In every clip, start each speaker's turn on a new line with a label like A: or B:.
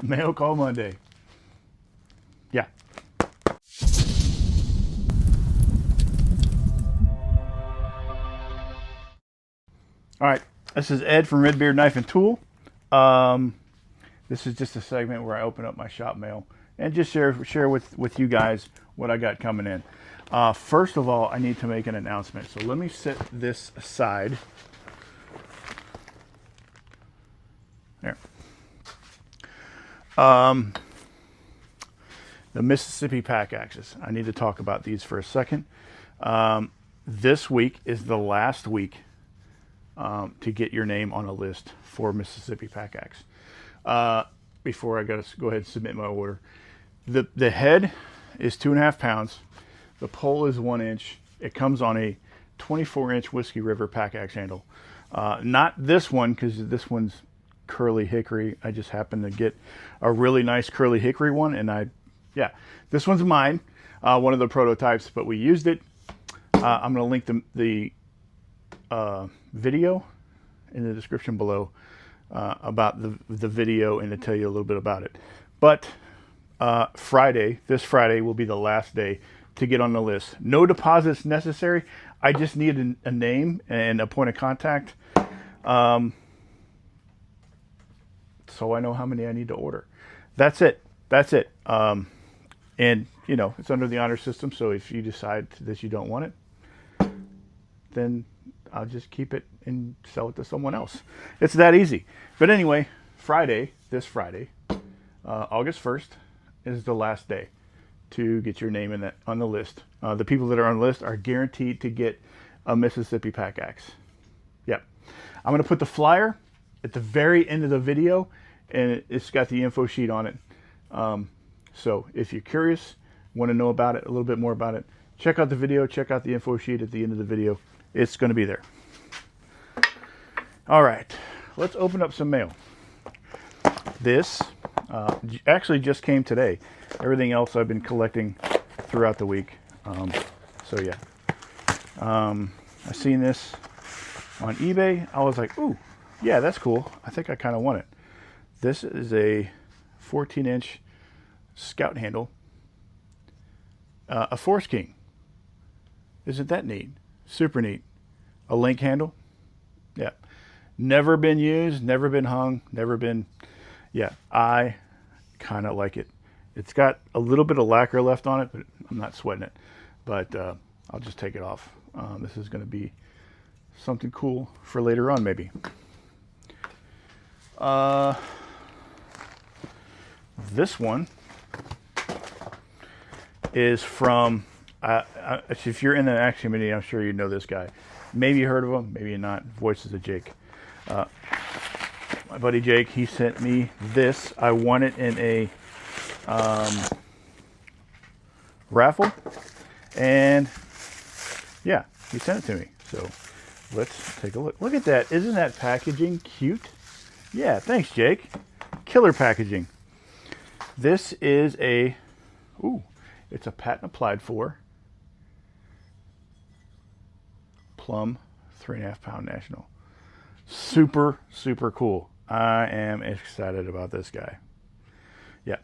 A: Mail call Monday. Yeah. All right. This is Ed from RedBeard Knife and Tool. This is just a segment where I open up my shop mail and just share with you guys what I got coming in. First of all, I need to make an announcement. So let me set this aside. There. The Mississippi pack axes. I need to talk about these for a second. This week is the last week to get your name on a list for Mississippi pack axe. Before I gotta go ahead and submit my order. The head is 2.5 pounds. The pole is 1 inch. It comes on a 24-inch Whiskey River pack axe handle. Not this one, because this one's curly hickory. I just happened to get a really nice curly hickory one, and this one's mine, one of the prototypes, but we used it. I'm going to link the video in the description below about the video and to tell you a little bit about it. But this Friday will be the last day to get on the list. No deposits necessary. I just need a name and a point of contact, so I know how many I need to order. That's it. And you know, it's under the honor system, so if you decide that you don't want it, then I'll just keep it and sell it to someone else. It's that easy. But anyway, this Friday, August 1st, is the last day to get your name on the list. The people that are on the list are guaranteed to get a Mississippi pack axe. Yep. I'm going to put the flyer at the very end of the video, and it's got the info sheet on it. So if you're curious, want to know about it, a little bit more about it, check out the video, check out the info sheet at the end of the video. It's going to be there. All right, let's open up some mail. This actually just came today. Everything else I've been collecting throughout the week. So yeah, I seen this on eBay. I was like, ooh, yeah, that's cool. I think I kind of want it. This is a 14-inch scout handle, a Force King. Isn't that neat? Super neat. A link handle. Yeah. Never been used, never been hung, never been. Yeah, I kind of like it. It's got a little bit of lacquer left on it, but I'm not sweating it. But I'll just take it off. This is going to be something cool for later on, maybe. This one is from, if you're in the action community, I'm sure you know this guy. Maybe you heard of him, maybe not. Voices of Jake. My buddy Jake, he sent me this. I won it in a raffle, and yeah, he sent it to me. So let's take a look. Look at that. Isn't that packaging cute? Yeah, thanks, Jake. Killer packaging. This is it's a patent applied for Plum 3.5 pound National. Super, super cool. I am excited about this guy. Yeah.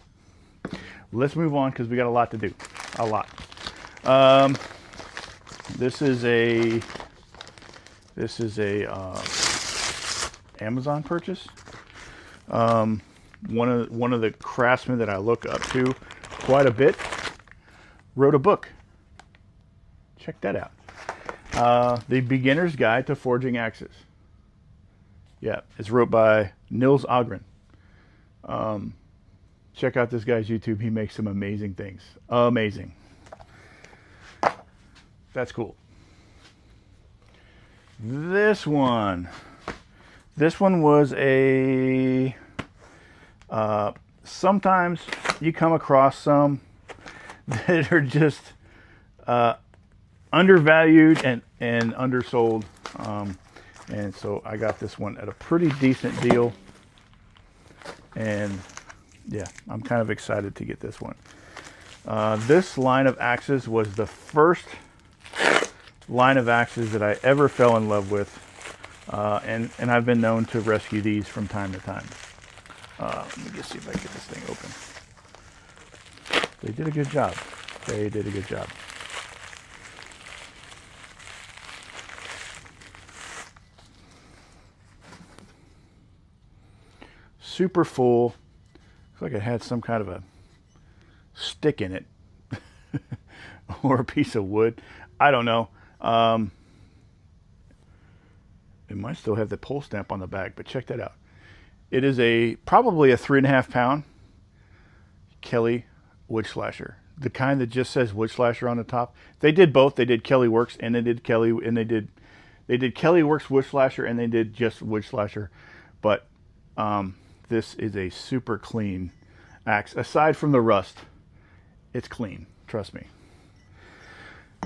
A: Let's move on because we got a lot to do. A lot. This is a Amazon purchase. One of the craftsmen that I look up to quite a bit wrote a book. Check that out. The Beginner's Guide to Forging Axes. Yeah, it's wrote by Nils Ogren. Check out this guy's YouTube. He makes some amazing things. Amazing. That's cool. This one was a sometimes you come across some that are just undervalued and undersold, and so I got this one at a pretty decent deal, and yeah, I'm kind of excited to get this one. This line of axes was the first line of axes that I ever fell in love with, and I've been known to rescue these from time to time. Let me just see if I can get this thing open. They did a good job. They did a good job. Super full. Looks like it had some kind of a stick in it. Or a piece of wood. I don't know. It might still have the pull stamp on the back, but check that out. It is probably a 3.5 pound Kelly wood slasher. The kind that just says wood slasher on the top. They did both. They did Kelly Works and they did Kelly Works wood slasher and they did just wood slasher. But this is a super clean axe. Aside from the rust, it's clean. Trust me.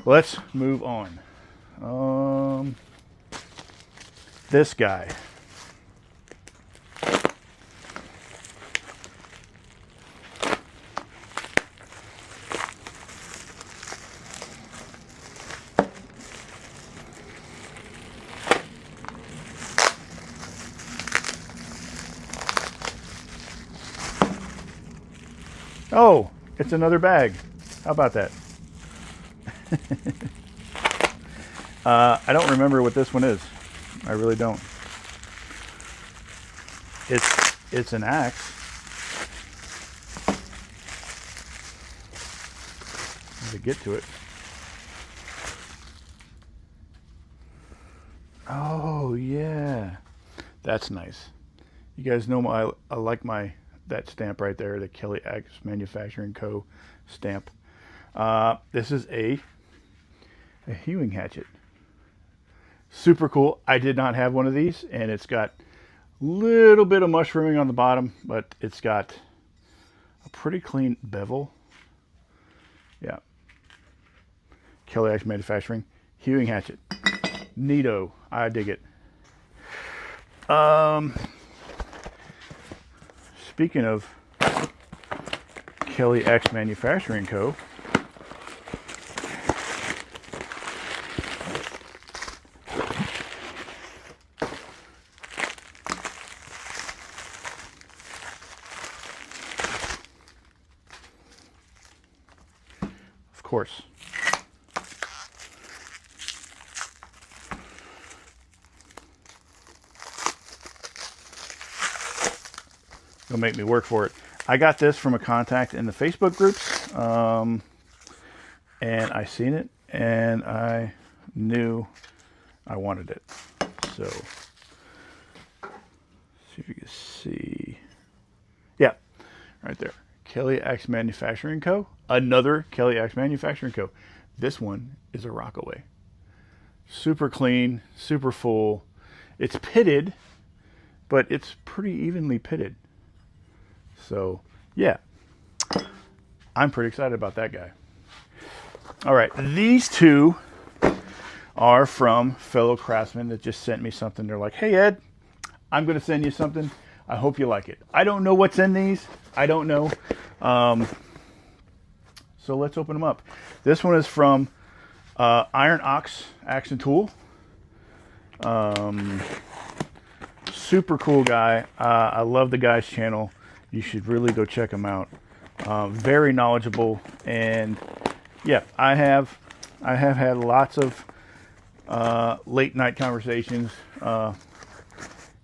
A: Let's move on. This guy. Oh, it's another bag. How about that? I don't remember what this one is. I really don't. It's an axe. Let me get to it. Oh yeah, that's nice. You guys know I like that stamp right there, the Kelly Axe Manufacturing Co. stamp. This is a hewing hatchet. Super cool. I did not have one of these, and it's got a little bit of mushrooming on the bottom, but it's got a pretty clean bevel. Yeah. Kelly Axe Manufacturing hewing hatchet. Neato. I dig it. Speaking of Kelly Axe Manufacturing Co., of course, don't make me work for it. I got this from a contact in the Facebook groups, and I seen it, and I knew I wanted it. So, see if you can see. Yeah, right there. Kelly Axe Manufacturing Co. Another Kelly Axe Manufacturing Co. This one is a Rockaway. Super clean, super full. It's pitted, but it's pretty evenly pitted. So, yeah, I'm pretty excited about that guy. All right, these two are from fellow craftsmen that just sent me something. They're like, hey, Ed, I'm going to send you something. I hope you like it. I don't know what's in these. I don't know. So let's open them up. This one is from Iron Ox Axe and Tool. Super cool guy. I love the guy's channel. You should really go check him out. Very knowledgeable, and yeah, I have had lots of late night conversations,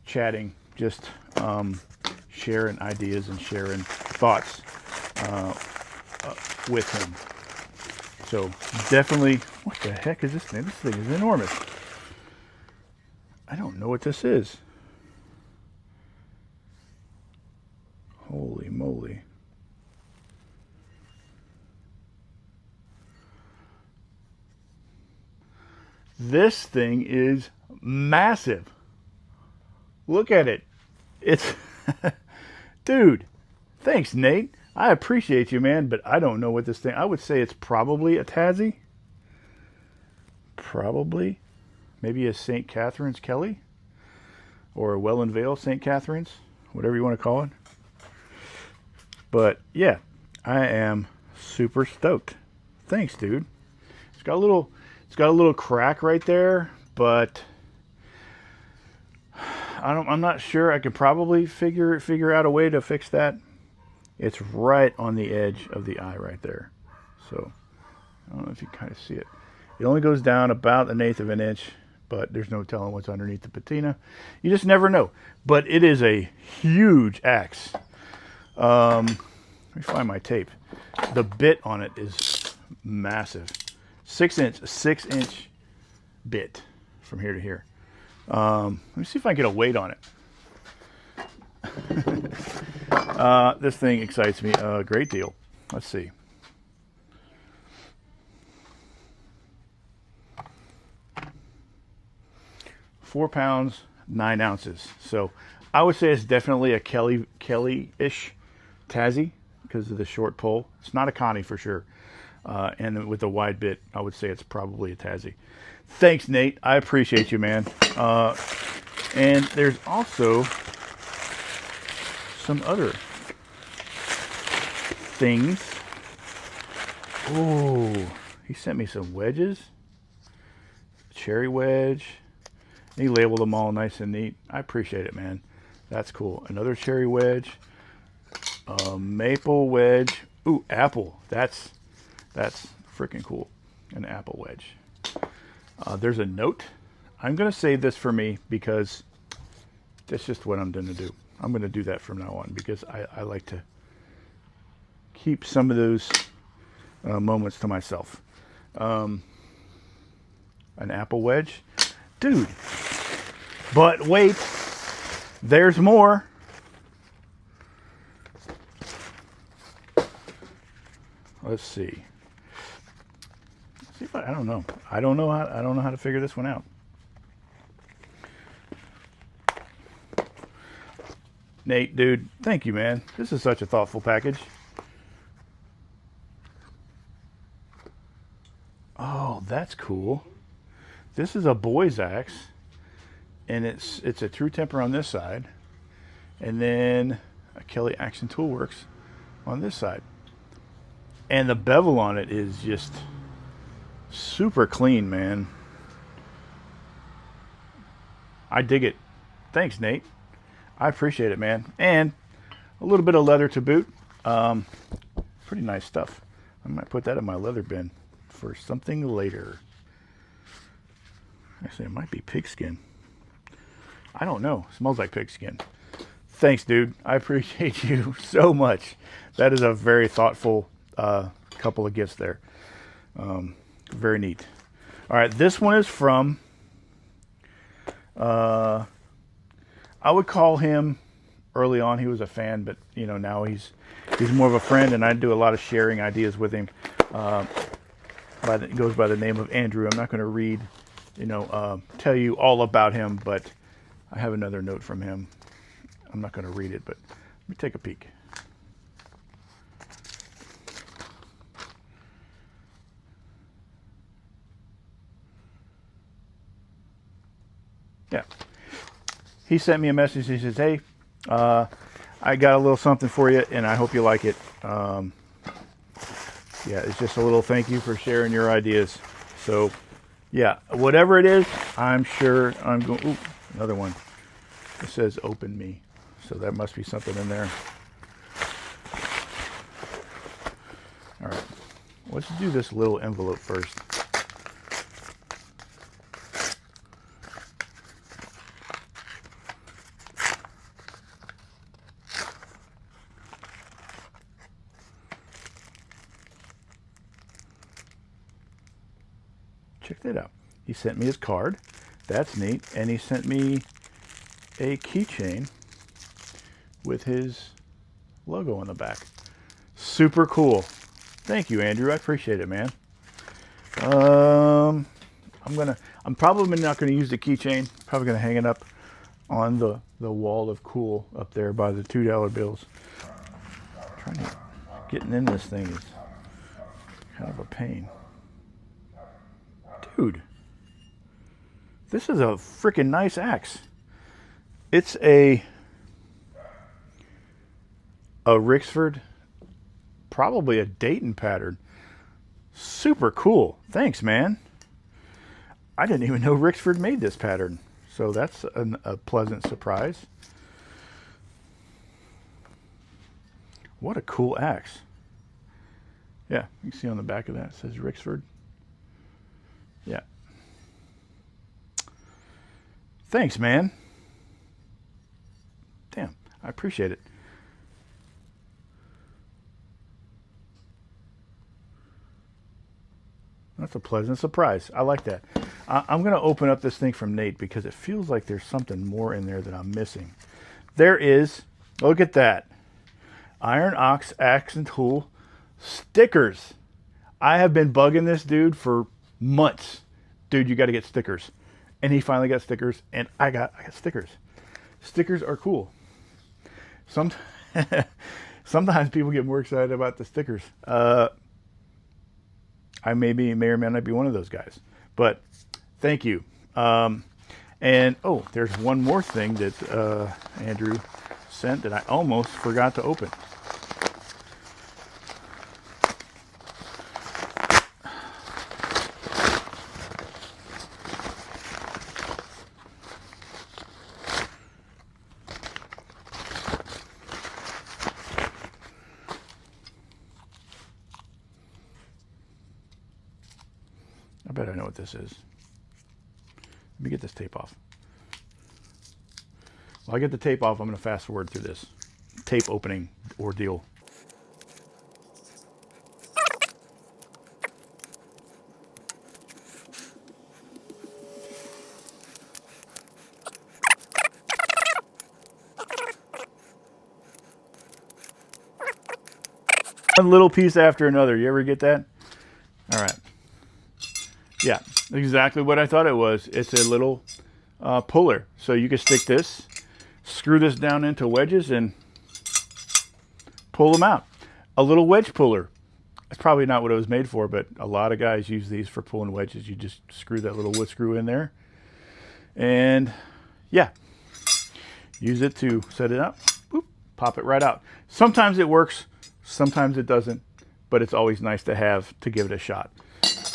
A: chatting, just sharing ideas and sharing thoughts with him. So definitely, what the heck is this thing? This thing is enormous. I don't know what this is. Holy moly. This thing is massive. Look at it. It's, dude, thanks, Nate. I appreciate you, man, but I don't know what this thing, I would say it's probably a Tassie. Probably. Maybe a St. Catherine's Kelly. Or a Welland Vale St. Catherine's. Whatever you want to call it. But yeah, I am super stoked. Thanks, dude. It's got a little crack right there, but I'm not sure. I could probably figure out a way to fix that. It's right on the edge of the eye right there. So I don't know if you kind of see it. It only goes down about 1/8 of an inch, but there's no telling what's underneath the patina. You just never know. But it is a huge axe. Let me find my tape. The bit on it is massive. 6-inch bit from here to here. Let me see if I can get a weight on it. This thing excites me a great deal. Let's see. £4, 9 ounces. So I would say it's definitely a Kelly-ish Tassie because of the short pole. It's not a Connie for sure. And with the wide bit, I would say it's probably a Tassie. Thanks, Nate. I appreciate you, man. And there's also some other things. Oh, he sent me some wedges. Cherry wedge. He labeled them all nice and neat. I appreciate it, man. That's cool. Another cherry wedge. Maple wedge. Ooh, apple. That's freaking cool. An apple wedge. There's a note. I'm going to save this for me because that's just what I'm going to do. I'm going to do that from now on because I like to keep some of those moments to myself. An apple wedge. Dude. But wait. There's more. Let's see. See if I don't know. I don't know how to figure this one out. Nate, dude, thank you, man. This is such a thoughtful package. Oh, that's cool. This is a boy's axe, and it's a true temper on this side, and then a Kelly Action Tool Works on this side. And the bevel on it is just super clean, man. I dig it. Thanks, Nate. I appreciate it, man. And a little bit of leather to boot. Pretty nice stuff. I might put that in my leather bin for something later. Actually, it might be pigskin. I don't know. It smells like pigskin. Thanks, dude. I appreciate you so much. That is a very thoughtful couple of gifts there. Very neat. All right, this one is from, I would call him, early on he was a fan, but you know, now he's more of a friend, and I do a lot of sharing ideas with him. It goes by the name of Andrew. I'm not going to read, tell you all about him, but I have another note from him. I'm not going to read it, but let me take a peek. Yeah. He sent me a message. He says, hey, I got a little something for you, and I hope you like it. Yeah, it's just a little thank you for sharing your ideas. So, yeah, whatever it is, I'm sure I'm going... Ooh, another one. It says open me. So that must be something in there. All right. Let's do this little envelope first. Check that out. He sent me his card. That's neat. And he sent me a keychain with his logo on the back. Super cool. Thank you, Andrew. I appreciate it, man. I'm probably not gonna use the keychain. Probably gonna hang it up on the wall of cool up there by the $2 bills. Getting in this thing is kind of a pain. Dude, this is a freaking nice axe. It's a Rixford, probably a Dayton pattern. Super cool. Thanks, man. I didn't even know Rixford made this pattern. So that's a pleasant surprise. What a cool axe. Yeah, you can see on the back of that, it says Rixford. Yeah. Thanks, man. Damn, I appreciate it. That's a pleasant surprise. I like that. I'm going to open up this thing from Nate because it feels like there's something more in there that I'm missing. There is. Look at that. Iron Ox Axe and Tool stickers. I have been bugging this dude for months. Dude, you got to get stickers. And he finally got stickers, and I got stickers. Stickers are cool. Sometimes people get more excited about the stickers. I may or may not be one of those guys. But thank you. And oh, there's one more thing that Andrew sent that I almost forgot to open. I bet I know what this is. Let me get this tape off. While I get the tape off, I'm going to fast forward through this tape opening ordeal. One little piece after another. You ever get that? All right. Yeah, exactly what I thought it was. It's a little puller. So you can stick this, screw this down into wedges, and pull them out. A little wedge puller. That's probably not what it was made for, but a lot of guys use these for pulling wedges. You just screw that little wood screw in there. And yeah, use it to set it up. Boop, pop it right out. Sometimes it works, sometimes it doesn't, but it's always nice to have to give it a shot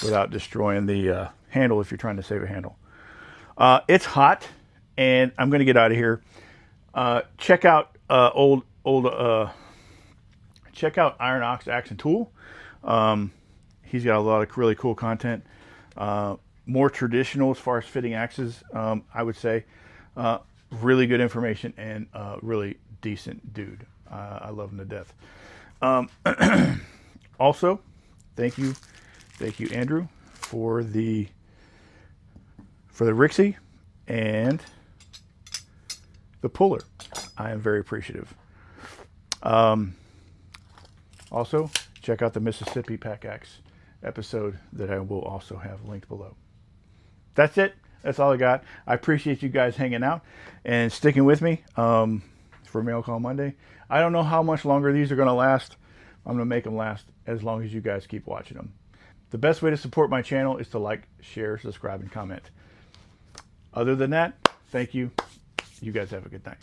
A: without destroying the handle if you're trying to save a handle. It's hot, and I'm going to get out of here. Check out check out Iron Ox Axe and Tool. He's got a lot of really cool content. More traditional as far as fitting axes, I would say. Really good information and really decent dude. I love him to death. Also, thank you, Andrew, for the Rixy and the puller. I am very appreciative. Also, check out the Mississippi Pack Axe episode that I will also have linked below. That's it. That's all I got. I appreciate you guys hanging out and sticking with me for Mail Call Monday. I don't know how much longer these are going to last. I'm going to make them last as long as you guys keep watching them. The best way to support my channel is to like, share, subscribe, and comment. Other than that, thank you. You guys have a good night.